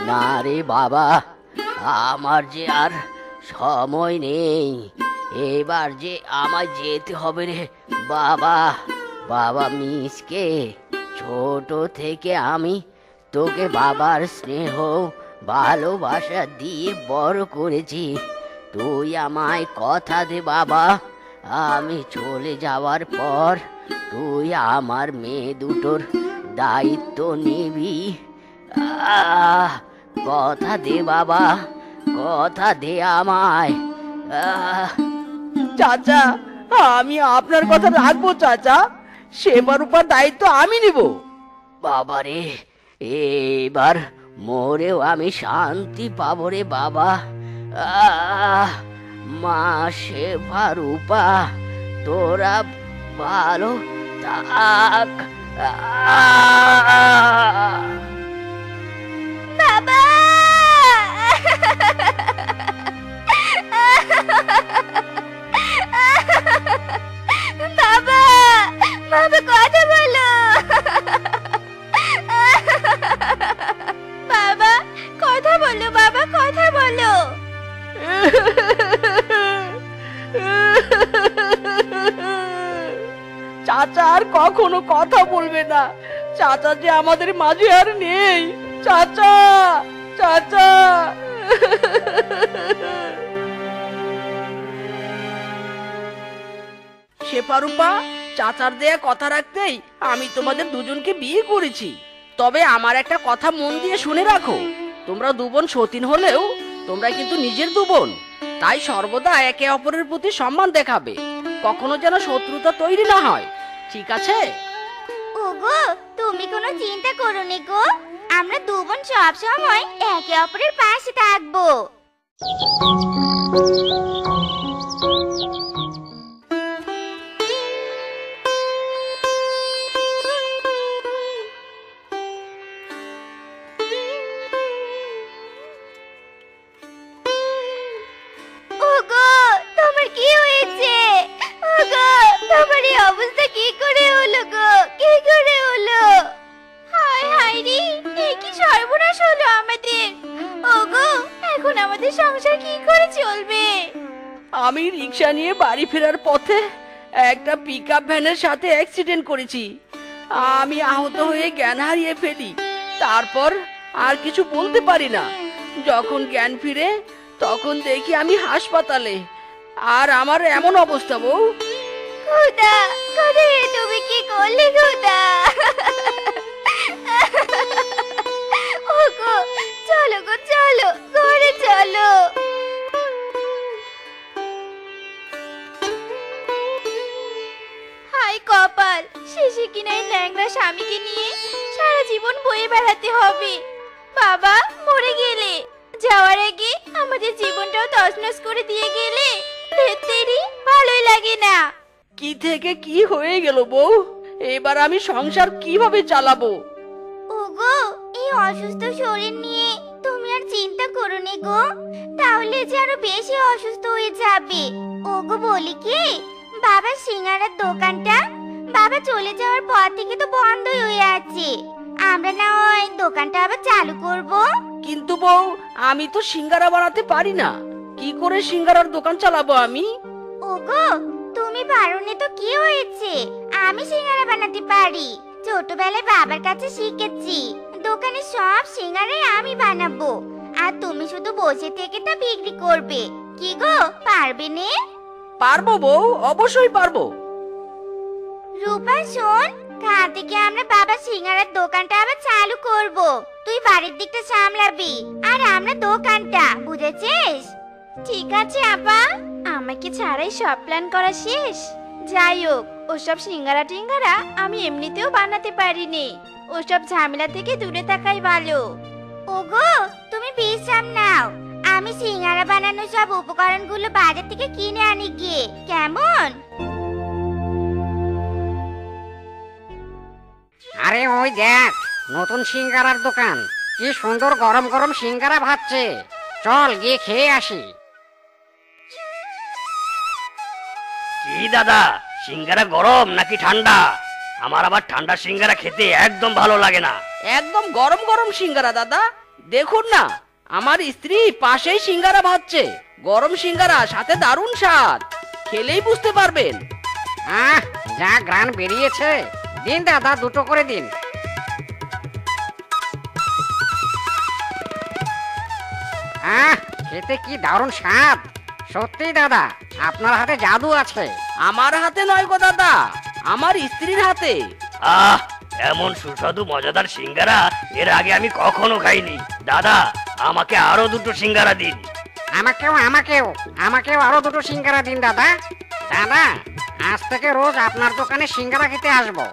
না রে বাবা, আমার যে আর সময় নেই। এবার যে আমায় যেতে হবে রে বাবা। বাবা মিসকে, ছোট থেকে আমি তোকে বাবার স্নেহ ভালোবাসা দিয়ে বড় করেছি। তুই আমায় কথা দে বাবা, আমি চলে যাওয়ার পর তুই আমার মেয়ে দুটোর দায়িত্ব নিবি। আহ, কথা দে বাবা, কথা দে আমায়। চাচা, আমি আপনার কথা রাখবো চাচা। সেবার উপর দায়িত্ব আমি নিব। বাবারে, এবার মরেও আমি শান্তি পাবো রে বাবা। মা শেফা রূপা, তোরা ভালো থাক। বাবা! বাবা! বাবা কথা বলো। বাবা কথা বলো, বাবা কথা বলো। চাচা আর কখনো কথা বলবে না। চাচা যে আমাদের মাঝে আর নেই। চাচা, চাচা। শেফারূপা, চাচার দেয়া কথা রাখতেই আমি তোমাদের দুজনকে বিয়ে করেছি। তবে আমার একটা কথা মন দিয়ে শুনে রাখো, তোমরা দুবোন সতীন হলেও তোমরা কিন্তু নিজের দুবোন। তাই সর্বদা একে অপরের প্রতি সম্মান দেখাবে, কখনো যেন শত্রুতা তৈরি না হয়। ঠিক আছে? ওগো, তুমি কোনো চিন্তা করো নি গো। আমরা দু বোন সব সময় একে অপরের পাশে থাকবো। ওগো, তোমার কি হয়েছে? ওগো, তোমার এই অবস্থা কি করে হলো গো? কি করে হলো? হায় হায় রে, এই কি সর্বনাশ হলো আমাদের। ওগো, এখন আমাদের সংসার কি করে চলবে? আমি রিক্সা নিয়ে বাড়ি ফেরার পথে একটা পিকআপ ভ্যানের সাথে অ্যাক্সিডেন্ট করেছি। আমি আহত হয়ে জ্ঞান হারিয়ে ফেলি। তারপর আর কিছু বলতে পারি না। যখন জ্ঞান ফিরে তখন দেখি আমি হাসপাতালে, আর আমার এমন অবস্থা বউ। খোদা, খোদা, এ তুমি কি করলে খোদা? ওগো, চলো গো চলো, ঘরে চলো। হায় কপাল, শেষে কিনা এই ল্যাংড়া স্বামীকে নিয়ে সারা জীবন বয়ে বেড়াতে হবে। বাবা মরে গেলে, যাওয়ার আগে আমাদের জীবনটাও তছনছ করে দিয়ে গেলে তেরি ভালোই লাগে না। কি থেকে কি হয়ে গেল বউ? এবার আমি সংসার কিভাবে চালাবো? ওগো, এই অসুস্থ শরীর নিয়ে তুমি আর চিন্তা করো নি গো, তাহলে যে আরো বেশি অসুস্থ হয়ে যাবে। ওগো বলি কি, বাবার সিঙ্গারার দোকানটা বাবা চলে যাওয়ার পর থেকে তো বন্ধই হয়ে আছে। আমরা না হয় দোকানটা আবার চালু করব। কিন্তু বউ, আমি তো সিঙ্গারা বানাতে পারি না। কি করে সিঙ্গারার দোকান চালাবো আমি? ওগো, তুমি পারোনি তো কি হয়েছে, আমি সিঙ্গারা বানাতে পারি। ছোটবেলায় বাবার কাছে শিখেছি। দোকানে সব সিঙ্গারাই আমি বানাবো, আর তুমি শুধু বসে থেকে তা বিক্রি করবে। কি গো, পারবে নে? পারবো বউ, অবশ্যই পারবো। রূপা শোন, কাল থেকে আমরা বাবার সিঙ্গারার দোকানটা আবার চালু করব। তুই বাড়ির দিকটা সামলাবি আর আমরা দোকানটা, বুঝেছিস? ঠিক আছে আপা, আমাকে ছাড়াই সব প্ল্যান করা শেষ। যাই হোক, ওসব সিঙ্গারা টিঙ্গারা আমি এমনিতেও বানাতে পারিনি। ওসব ঝামেলা থেকে দূরে থাকাই ভালো। ওগো, তুমি বিশ্রাম নাও, আমি সিঙ্গারা বানানোর সব উপকরণগুলো বাজার থেকে কিনে আনি গিয়ে, কেমন? আরে ওই দেখ, নতুন সিঙ্গারার দোকান। কি সুন্দর গরম গরম সিঙ্গারা ভাজছে। চল গিয়ে খেয়ে আসি। কি দাদা, সিঙ্গারা গরম নাকি ঠান্ডা? আমার আবার ঠান্ডা সিঙ্গারা খেতে একদম ভালো লাগে না। একদম গরম গরম সিঙ্গারা দাদা, দেখুন না, আমার স্ত্রী পাশেই সিঙ্গারা ভাজছে। গরম সিঙ্গারা, সাথে দারুণ স্বাদ। খেলেই বুঝতে পারবেন। আহ, যা গ্রান বেরিয়েছে। দিন দাদা, দুটো করে দিন। আহ, খেতে কি দারুণ স্বাদ। সত্যি দাদা, আপনার হাতে জাদু আছে। আমার হাতে নয় গো দাদা, আমার স্ত্রীর হাতে। আহ, এমন সুস্বাদু মজাদার সিঙ্গারা এর আগে আমি কখনো খাইনি। দাদা, আমাকে আরো দুটো সিঙ্গারা দিন। আমাকেও আমাকেও আমাকেও আরো দুটো সিঙ্গারা দিন দাদা। দাদা, আজ থেকে রোজ আপনার দোকানে সিঙ্গারা খেতে আসবো।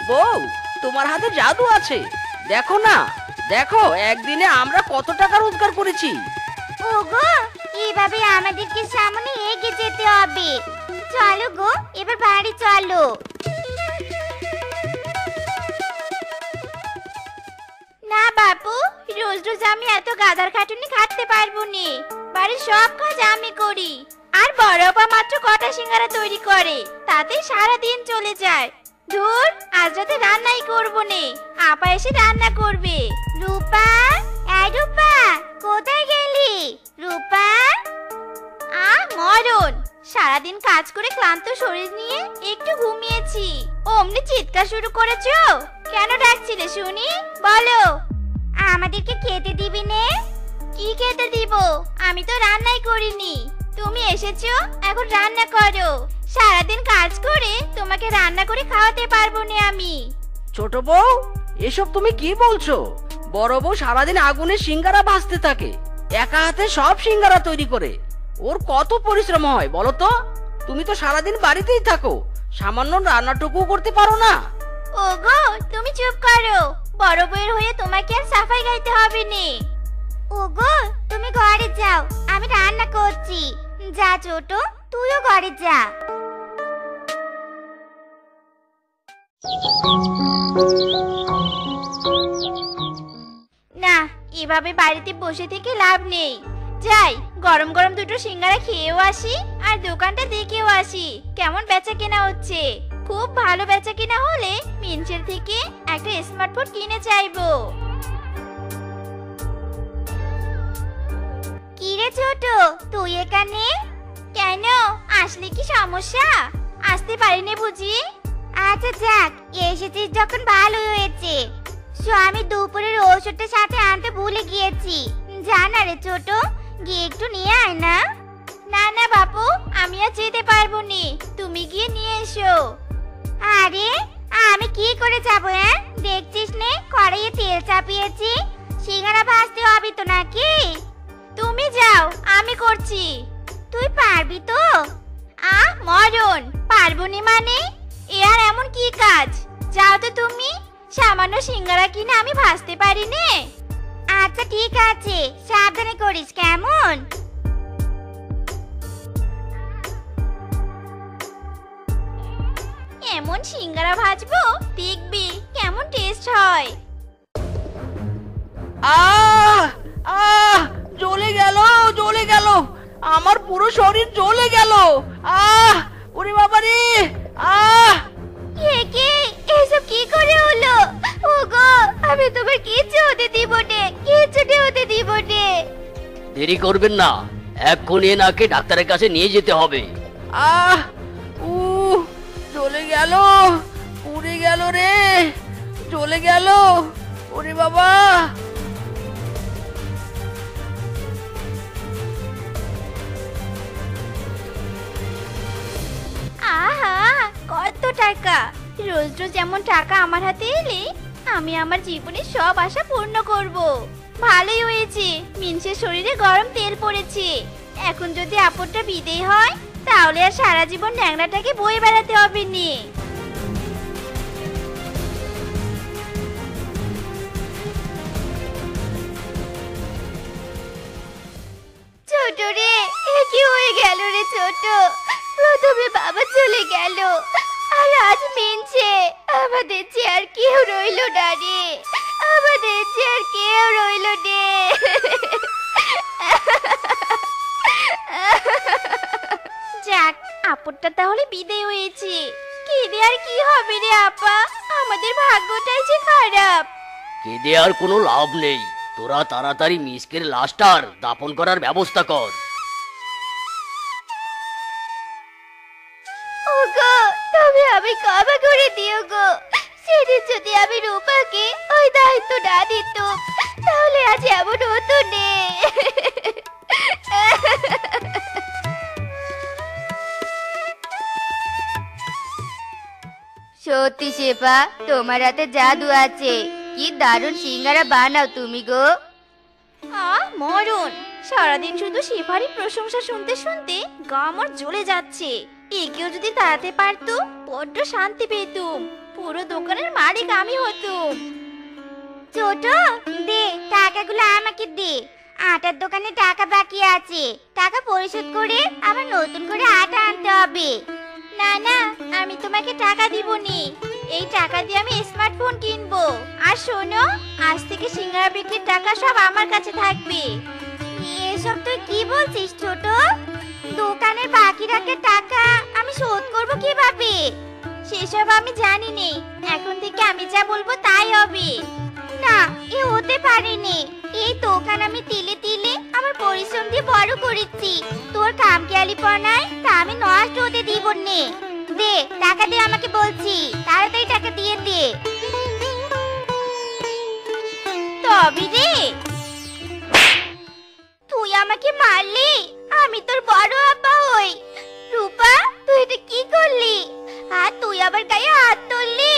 বউ, তোমার হাতে জাদু আছে। দেখো না, দেখো একদিনে আমরা কত টাকা রোজগার করেছি। ওগো, এভাবে আমাদেরকে সামনে এগিয়ে যেতে হবে। চলো গো, এবার বাড়ি চলো। না বাপু, রোজ রোজ আমি এত গাদার খাটুনি খাটতে পারবো নি। বাড়ির সব কাজ আমি করি, আর বড় আপা মাত্র কটা সিঙ্গারা তৈরি করে, তাতে সারা দিন চলে যায়। ধুর, আজ রাতে রান্নাই করবো নে, আপা এসে রান্না করবে। রূপা, এই রূপা, কোথায় গেলি? রূপা, মরণ, সারাদিন কাজ করে ক্লান্ত শরীর নিয়ে একটু ঘুমিয়েছি, অমনি চিৎকার শুরু করেছো। কেন ডাকছিলে শুনি? বলো। আমাদেরকে খেতে দিবি নে? কি খেতে দিব? আমি তো রান্নাই করিনি। তুমি এসেছো, এখন রান্না করো। সারাদিন কাজ করে তোমাকে রান্না করে খাওয়াতে পারবো না আমি। ছোট বউ, এসব তুমি কি বলছো? বড় বউ সারাদিন আগুনে সিঙ্গারা ভাজতে থাকে, একা হাতে সব সিঙ্গারা তৈরি করে। ওর কত পরিশ্রম হয় বলো তো? তুমি তো সারাদিন বাড়িতেই থাকো, সামান্য রান্নাটুকু করতে পারো না। ওগো, তুমি চুপ করো। বড় বউয়ের হয়ে তোমাকে আর সাফাই গাইতে হবে নে। ওগো, তুমি ঘরে যাও, আমি রান্না করছি। যা ছোট, তুইও ঘরে যা। না, এভাবে বাড়িতে বসে থেকে লাভ নেই। যাই, গরম গরম দুটো সিঙ্গারা খেয়েও আসি, আর দোকানটা দেখেও আসি কেমন বেচা কেনা হচ্ছে। খুব ভালো বেচা কেনা হলে মিনসের থেকে একটা স্মার্টফোন কিনে চাইবো। কি রে ছোট, তুই এখানে কেন? আসলে কি সমস্যা? আসতে পারিনি বুঝি? আচ্ছা যাক, এসেছিস যখন ভালোই হয়েছে। আমি দুপুরের ওষুধটা সাথে আনতে ভুলে গিয়েছি। জানা রে ছোট, গিয়ে একটু নিয়ে আয় না। না না বাপু, আমি আর যেতে পারবো নি, তুমি গিয়ে নিয়ে এসো। আরে, আমি কি করে যাবো? দেখছিস নে, কড়াইয়ে তেল চাপিয়েছি, সিঙ্গারা ভাজতে হবে তো নাকি? তুমি যাও, আমি করছি। তুই পারবি তো? মরণ, পারবো নি মানে? এ আর এমন কি কাজ? যাও তো তুমি, সামান্য সিঙ্গারা কিনে আমি ভাজতে পারি নে। আচ্ছা ঠিক আছে, সাবধানে করিস কেমন? এমন সিঙ্গারা ভাজবো, দেখবি কেমন টেস্ট হয়। আহ আহ জ্বলে গেল, জ্বলে গেল, আমার পুরো শরীর জ্বলে গেল। ওরে বাবা রে! কে এসব কি করে হলো? ওগো, আমি তোমার কিচ্ছু হতে দিব নে, কিচ্ছুটি হতে দিব নে। দেরি করবেন না, এক্ষুনি এনাকে ডাক্তারের কাছে নিয়ে যেতে হবে। জ্বলে গেল, পুড়ে গেল রে, জ্বলে গেল। ওরে বাবা! আহা, কত টাকা! রোজ রোজ এমন টাকা আমার হাতে এলে আমি আমার জীবনের সব আশা পূর্ণ করব। ভালোই হয়েছে, মিনসের শরীরে গরম তেল পড়েছে। এখন যদি আপদটা বিদেয় হয়, তাহলে আর সারা জীবন ন্যাংরাটাকে বয়ে বেড়াতে হবে নি। ছোট রে, কি হয়ে গেল রে ছোট? প্রথমে বাবা চলে গেল, আর আজ মিনছে। আমাদের যে আর কেউ রইল না রে। আমাদের যে আর কেউ রইল নে। যাক, আপুরটা তাহলে বিদায় হয়েছে। কেঁদে আর কি হবে রে আপা, আমাদের ভাগ্যটাই যে খারাপ। কেঁদে আর কোনো লাভ নেই, তোরা তাড়াতাড়ি মিসকের লাশটার দাফন করার ব্যবস্থা কর। ওগো, তবে আমি ক্ষমা করে দিও গো। সেদিন যদি আমি রূপাকে ওই দায়িত্ব না দিতাম, তাহলে আজ এমন হতো নে। সত্যি শেফা, তোমার হাতে জাদু আছে। কি দারুণ সিঙ্গারা বানাও তুমি গো। মরণ, সারাদিন শুধু শেফারই প্রশংসা শুনতে শুনতে গা আমার জ্বলে যাচ্ছে। একেও যদি তাড়াতে পারতো, বড্ড শান্তি পেতুম। পুরো দোকানের মালিক আমি হতুম। ছোট, দে টাকাগুলো আমাকে দে। আটার দোকানে টাকা বাকি আছে, টাকা পরিশোধ করে আবার নতুন করে আটা আনতে হবে। না না, আমি তোমাকে টাকা দিবনি। এই টাকা দিয়ে আমি স্মার্টফোন কিনবো। আর শোনো, আজ থেকে সিঙ্গারা বিক্রির টাকা সব আমার কাছে থাকবে। এসব তুই কি বলছিস ছোট? দোকানের বাকি রাখা টাকা আমি শোধ করব কিভাবে? সেসব আমি জানি নে। এখন থেকে আমি যা বলবো তাই হবে। না, এ হতে পারেনি। এই দোকান আমি তিলে তিলে আমার পরিশ্রম দিয়ে বড় করেছি। তোর কামকেয়ালিপনায় তা আমি নষ্ট হতে দিব নে। দে টাকা দে আমাকে বলছি, তাড়াতাড়ি টাকা দিয়ে দে। তবে রে, তুই আমাকে মারলি, আমি তোর বড় আপা হই। রূপা, তুই এটা কি করলি? আর তুই আবার গায়ে হাত তুললি?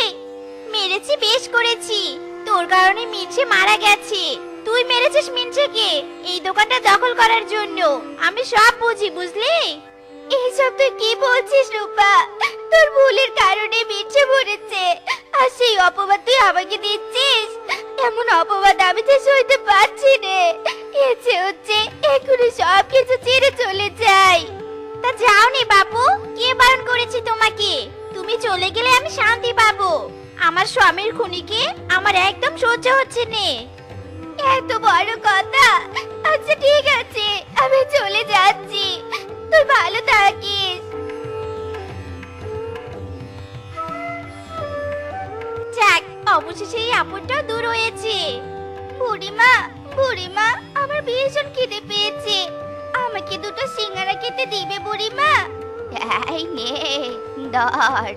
মেরেছি, বেশ করেছি। তোর কারণে মিনসে মারা গেছে। তুই মেরেছিস মিনসেকে এই দোকানটা দখল করার জন্য। আমি সব বুঝি, বুঝলি? এইসব তুই কি বলছিস রূপা? তোর ভুলের কারণে মিনসে মরেছে, আর সেই অপবাদ তুই আমাকে দিচ্ছিস? এমন অপবাদ আমি তো সইতে পারছি রে। এসে হচ্ছে এখনই সব কিছু ছেড়ে চলে যাই। তা যাও নি বাবু, কে বারণ করেছে তোমাকে? তুমি চলে গেলে আমি শান্তি পাবো। আমার স্বামীর খুনিকে আমার একদম সহ্য হচ্ছে নে। এত বড় কথা। আচ্ছা ঠিক আছে, আমি চলে যাচ্ছি। তুই ভালো থাকিস। যাক, অবশেষে এই আপদটাও দূর হয়েছে। বুড়িমা, বুড়িমা, আমার ভীষণ খিদে পেয়েছে। আমাকে দুটো সিঙ্গারা খেতে দিবে বুড়িমা? এই নে, ধর।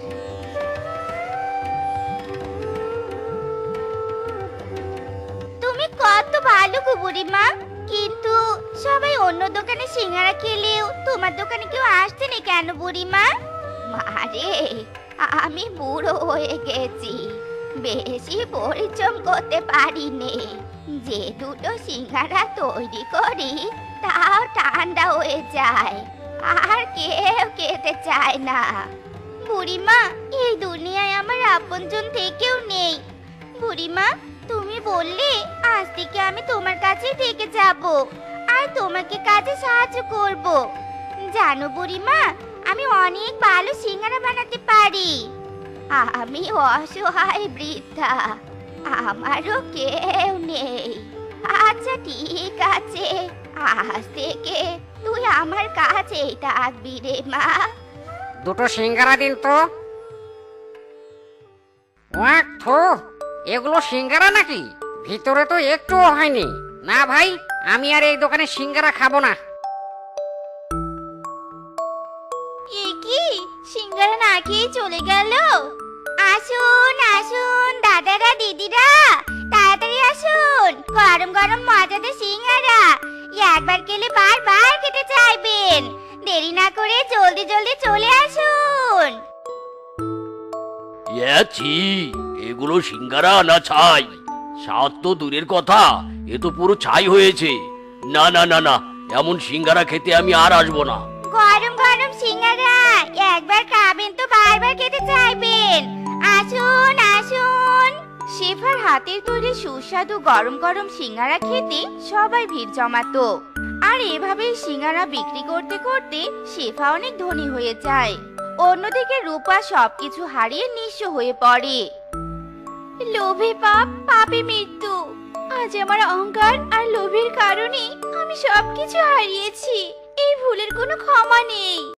তুমি কত ভালো গো বুড়িমা। কিন্তু সবাই অন্য দোকানে সিঙ্গারা খেলেও তোমার দোকানে কেউ আসছে না কেন বুড়িমা? মারে, আমি বুড়ো হয়ে গেছি, বেশি পরিশ্রম করতে পারিনি। যে দুটো সিঙ্গারা তৈরি করি তাও ঠান্ডা হয়ে যায়, আর কেউ খেতে চায় না। বুড়িমা, এই দুনিয়ায় আমার আপনজন থেকেও নেই। বুড়িমা, তুমি বললে আজ থেকে আমি তোমার কাছেই থেকে যাব, আর তোমাকে কাজে সাহায্য করব। জানো বুড়িমা, আমি অনেক ভালো সিঙ্গারা বানাতে পারি। আমি অসহায় বৃদ্ধা, আমারও কেউ নেই। আচ্ছা ঠিক আছে, আজ থেকে তুই আমার কাছেই থাকবি রে মা। দুটো সিঙ্গারা দিন তো। ওয়াক থু, এগুলো সিঙ্গারা নাকি? ভিতরে তো একটুও হয়নি। না ভাই, আমি আর এই দোকানে সিঙ্গারা খাবো না। এ কি, সিঙ্গারা না খেয়ে চলে গেল? আসুন আসুন দাদারা, দিদিরা, তাড়াতাড়ি আসুন। গরম গরম মজাদার সিঙ্গারা একবার খেলে বারবার খেতে চাইবেন। দেরি না করে জলদি জলদি চলে আসুন। ছি, এগুলো সিঙ্গারা না ছাই? স্বাদ তো দূরের কথা, এ তো পুরো ছাই হয়েছে। না না না না, এমন সিঙ্গারা খেতে আমি আর আসবো না। গরম গরম সিঙ্গারা একবার খাবেন তো বারবার খেতে চাইবেন। আসুন আসুন। শেফার হাতের তৈরি সুস্বাদু গরম গরম সিঙ্গারা খেতে সবাই ভিড় জমাতো। আর এভাবেই সিঙ্গারা বিক্রি করতে করতে শেফা অনেক ধনী হয়ে যায়। অন্যদিকে রূপা সবকিছু হারিয়ে নিঃস্ব হয়ে পড়ে। লোভে পাপ, পাপে মৃত্যু। আজ আমার অহংকার আর লোভের কারণে আমি সবকিছু হারিয়েছি। এই ভুলের কোনো ক্ষমা নেই।